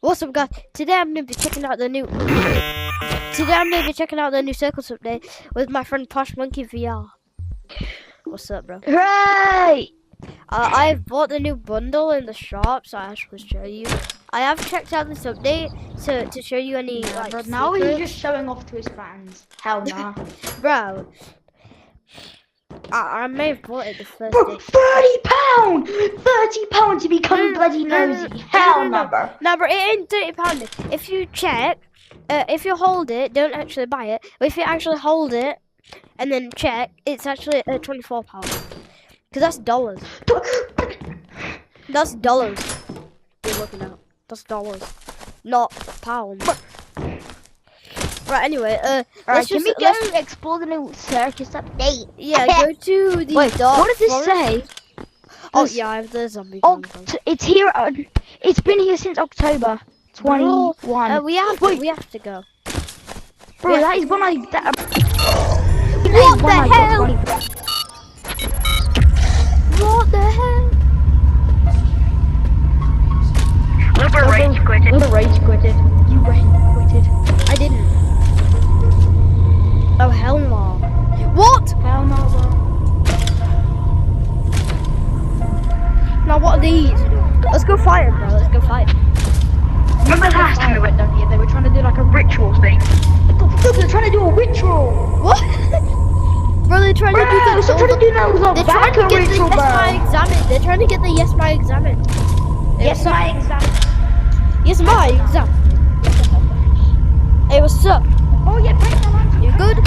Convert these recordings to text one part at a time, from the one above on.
What's up, guys? Today I'm gonna be checking out the new. Circus update with my friend Posh Monkey VR. What's up, bro? Hooray! I've bought the new bundle in the shop, so I actually show you. I have checked out this update to show you any like. Bro, now he's secrets. just showing off to his fans. Hell nah. Bro. I may have bought it the first Bro, day. £30! £30 to become bloody nosy. Hell no, bro. No, bro, it ain't £30. If you check, if you hold it, don't actually buy it. But if you actually hold it and then check, it's actually £24. Because that's dollars. That's dollars. You're looking at. That's dollars, not pounds. Right. Anyway, Alright, can we go explore the new circus update? Yeah, go to the. Wait, what does this say? Oh yeah, I have the zombie. It's here. It's been here since October 21. We have to go. Bro, that is when I. What the hell? What the hell? Uber rage quitted. Uber rage quitted. You rage quitted. I didn't. Oh hell no! What? Hell no, bro. Now what are these? Let's go fight them, bro. Let's go fight. Remember last time we went down here, they were trying to do like a ritual thing. They're trying to do a ritual. What? Bro, they're trying to do the. Stop trying to do that. They're trying to get the yes my examen. They're trying to get the yes my examen. Yes my exam. Yes my exam. Hey, what's up? Oh yeah, break the line. You good?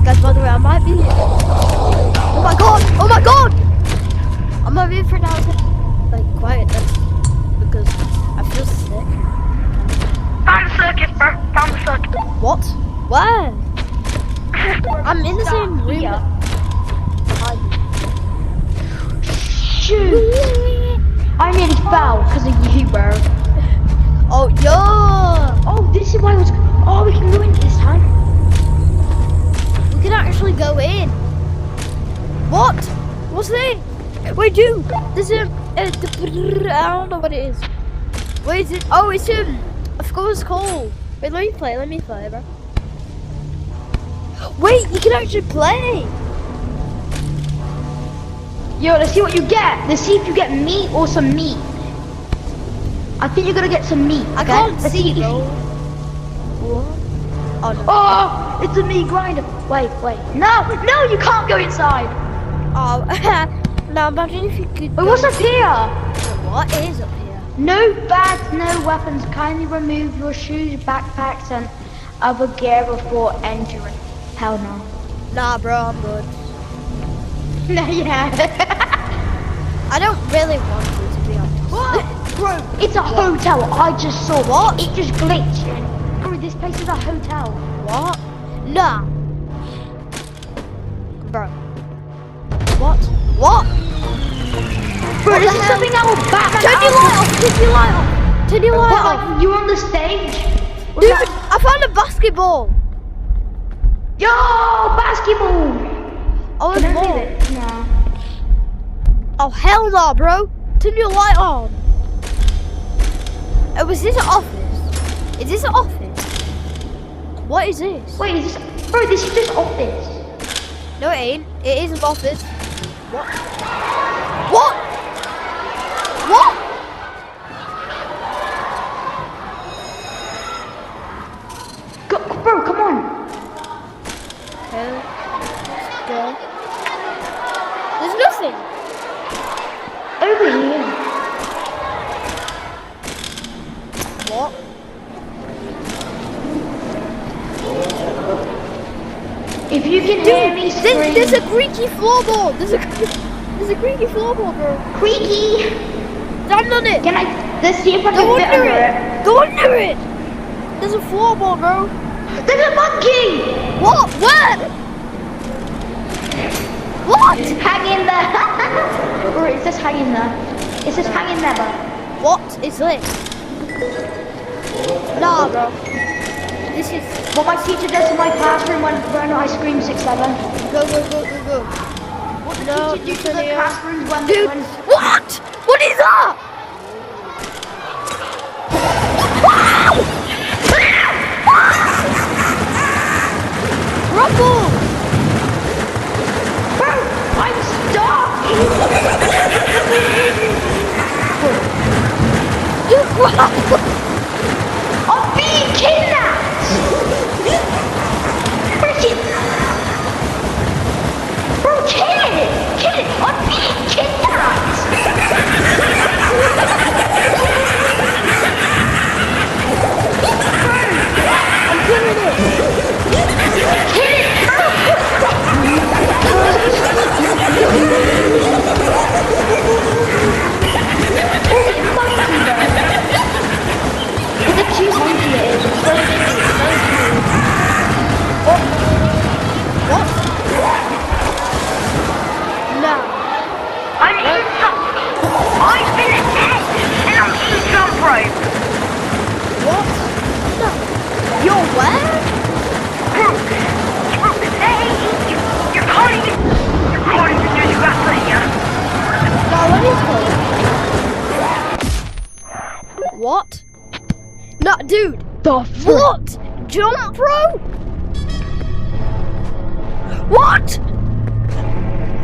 Guys, by the way, I might be. Oh my god! Oh my god! I might be pronouncing like quiet then, because I feel sick. Found the circus, bro. Found the circus. What? Where? I'm in the same room. Here. Shoot! I nearly fell because of you, bro. Oh, yo! Oh, this is why I was. Oh, we can go in this time. We can actually go in. What? What's this? Wait, dude. This is I don't know what it is. What is it? Oh, it's I forgot what it's called. Wait, let me play, bro. Wait, you can actually play. Yo, let's see what you get. Let's see if you get meat or some meat. I think you're gonna get some meat. I okay? can't Let's see, if bro. you... What? Oh no. Oh, it's a meat grinder. Wait. No, you can't go inside. Oh, now imagine if you could. Wait, what's up here? What is up here? No bags, no weapons. Kindly remove your shoes, backpacks, and other gear before entering. Hell no. Nah, bro, I'm good. No, yeah. I don't really want to be honest. What? Bro, it's a hotel. I just saw. What? It just glitched. Bro, this place is a hotel. What? Nah. Bro. What? What? Bro, this is something that will Batman. Turn your light off! Turn your light off! Turn your light What, off! like, you're on the stage? What's Dude, that? I found a basketball! Yo, basketball! Oh, Can there's I see more. it? No. Oh, hell no, bro! Turn your light on! Oh, is this an office? Is this an office? What is this? Wait, is this... Bro, this is just office. No, it ain't. It is an office. What? What? What? Bro, come on. Okay. Let's go. There's nothing. Over here. What? If you can hear me scream... There's a creaky floorboard. There's a creaky floorboard, bro. Creaky. Stand on it. Can I... Let's see if I can Go fit under under it. Go under it. There's a floorboard, bro. There's a monkey! What? Where? What? Hang in there. Bro, it says hang in there. It says hang in there, bro. What is this? Nah, bro. This is... What my teacher does in my classroom when I scream 6-7. Go. What the No, teacher do to the Antonio. classrooms when... Dude, what? What is that? I'm being kidnapped! Freaking... Bro, kill it! Kill it! I'm being kidnapped! I'm killing it. Kill it, bro! Look at too monkey it is. It's so cute. So cute. What? No. I'm in something. I've been attacked and I'm in jump rope. What? No. You're where? Brooke, hey, you can't even do that thing, yeah? No, what is it? What? No, dude. The What? Jump rope? What?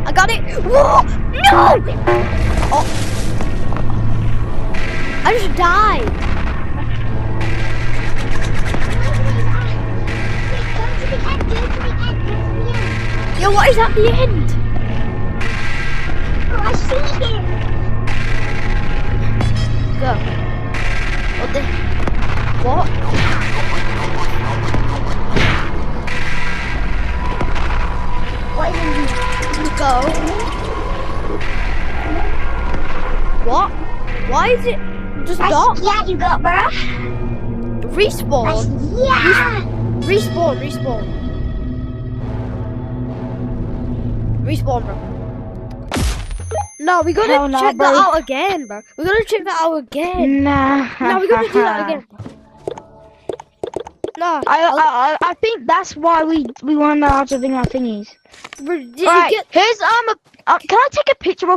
I got it. Whoa! No! Oh. I just died. Yo, what is at the end? I see him. Go. What the? What? What is in Go. What? Why is it just dark? Yeah, you got, bro. Respawn. Yeah. Respawn. Respawn, bro. No, we gotta check that out again, bro. We gotta check that out again. Nah. No, we gotta do that again. No. I think that's why we want to know how to bring our thingies. Did you Right, get? here's can I take a picture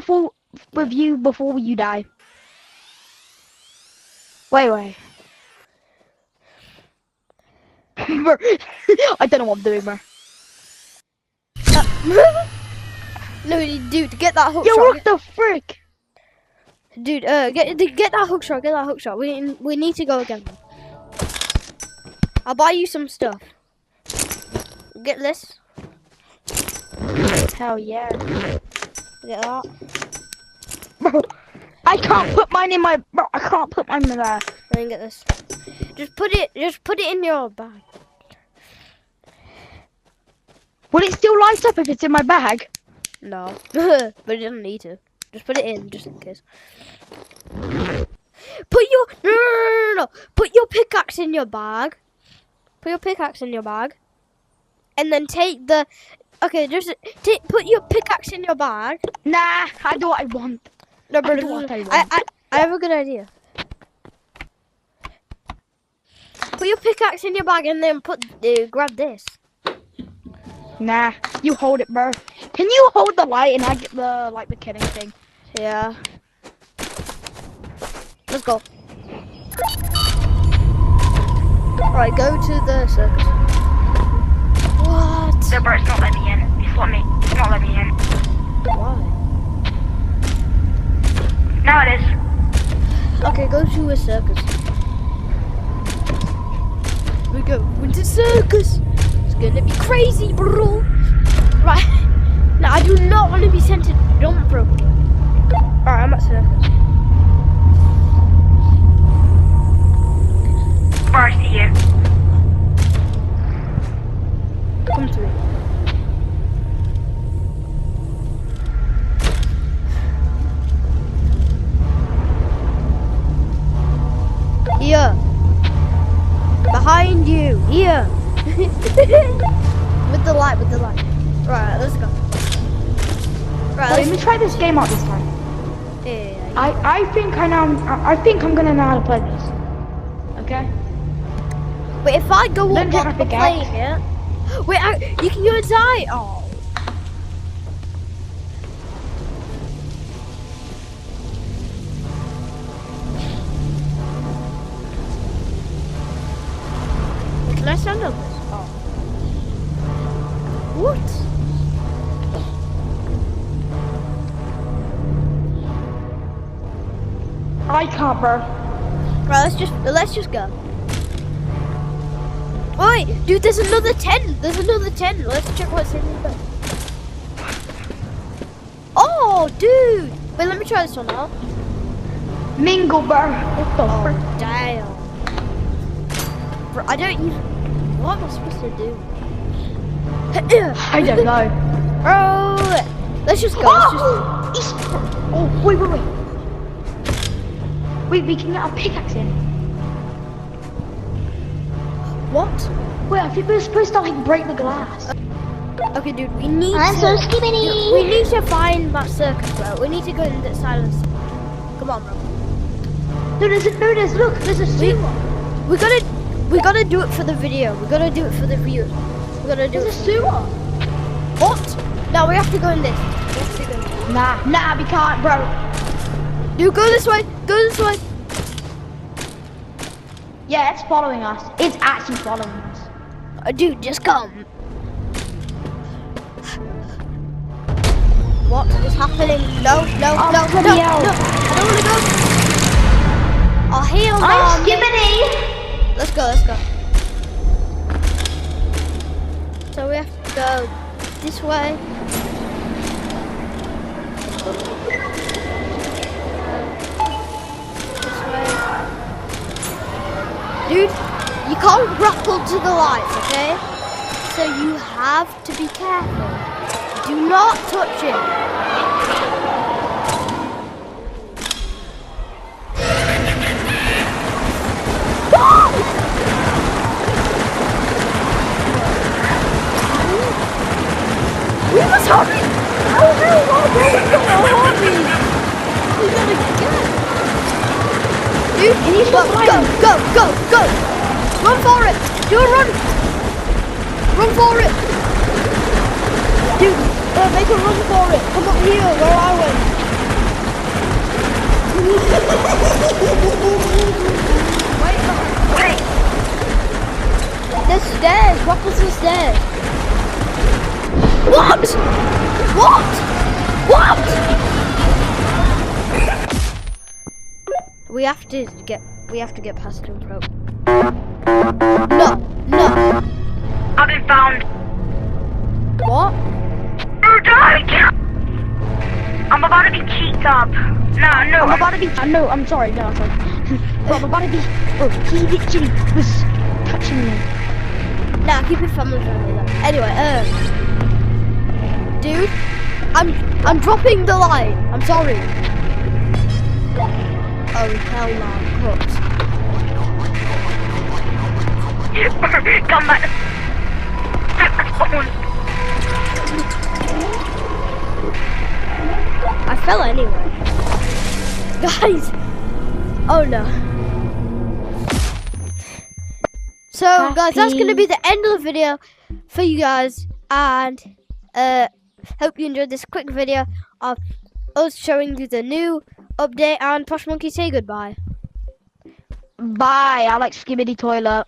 with you before you die? Wait. Bro, I don't know what I'm doing, bro. No, dude, get that hook Yo, shot. what the frick? Dude, get that hook shot. Get that hook shot. We need to go again. I'll buy you some stuff. Get this. Hell yeah. Get that. Bro, I can't put mine in my. Bro, I can't put mine in there. And then get this. Just put it in your bag. Will it still light up if it's in my bag? No, but it doesn't need to. Just put it in, just in case. Put your no. Put your pickaxe in your bag. Put your pickaxe in your bag, and then take the. Okay, just put your pickaxe in your bag. Nah, I do what I want. No, but I have a good idea. Put your pickaxe in your bag and then grab this. Nah, you hold it, bro. Can you hold the light and I get the kidding thing? Yeah. Let's go. Alright, go to the circus. What? No, bro, it's not letting me in. It's not letting me in. Why? Now it is. Okay, go to a circus. We go into circus. It's gonna be crazy, bro. Right. Now I do not want to be sent to jump rope. Alright, I'm at circus. Bro, I see you. Come to me. Here. Behind you. Here. With the light. Right, let's go. Right, Let me try this game out this time. Yeah. I think I think I'm gonna know how to play this. Okay? Wait, if I go Then up get while my we're pickaxe. playing it. Wait, you can go inside. Oh. Can I stand on this? Oh. What? I can't, bro. Right, let's just go. Oh, wait, dude, there's another tent. There's another tent. Let's check what's in there. Oh, dude. Wait, let me try this one out. Mingle, bro. What the Oh, frick? damn. Bro, I don't even... What am I supposed to do? I don't know. Bro, let's just go. Oh, wait. Wait, we can get our pickaxe in. What? Wait, I think we're supposed to like break the glass. Okay, dude, we need I'm to... so skibbity. We need to find that circus, bro. We need to go in the silence. Come on, bro. No, there's a sewer. We gotta do it for the video. We gotta do it for the viewers. We gotta do There's it. a sewer. What? No, we have to go in this. We have to go in this. Nah, we can't, bro. Dude, go this way. Go this way. Yeah, it's following us. It's actually following us. Dude, just come. What is happening? No. Oh, bloody hell. I don't want to go. Oh, hell no. I'm skibbity. Let's go. So we have to go this way. This way. Dude, you can't grapple to the lights, okay? So you have to be careful. Do not touch it. We must hurry! Oh, we gotta hurry! We gotta get. Dude, go! Run for it! Do a run! Run for it! Dude, make a run for it! Come up here, where I went! Wait! There's stairs! What was the stairs? What? We have to get past him, bro. No. I've been found. What? I'm about to be cheeked up. No, I'm sorry. Bro, I'm about to be. Oh, he literally was touching me. Nah, keep it family friendly though. Anyway, dude, I'm dropping the light. I'm sorry. Oh hell no, I'm cooked. Come back. I fell anyway. Guys! Oh no. So guys, that's gonna be the end of the video for you guys, and hope you enjoyed this quick video of us showing you the new update, and Posh Monkey, say goodbye. Bye, I like Skibbity Toilet.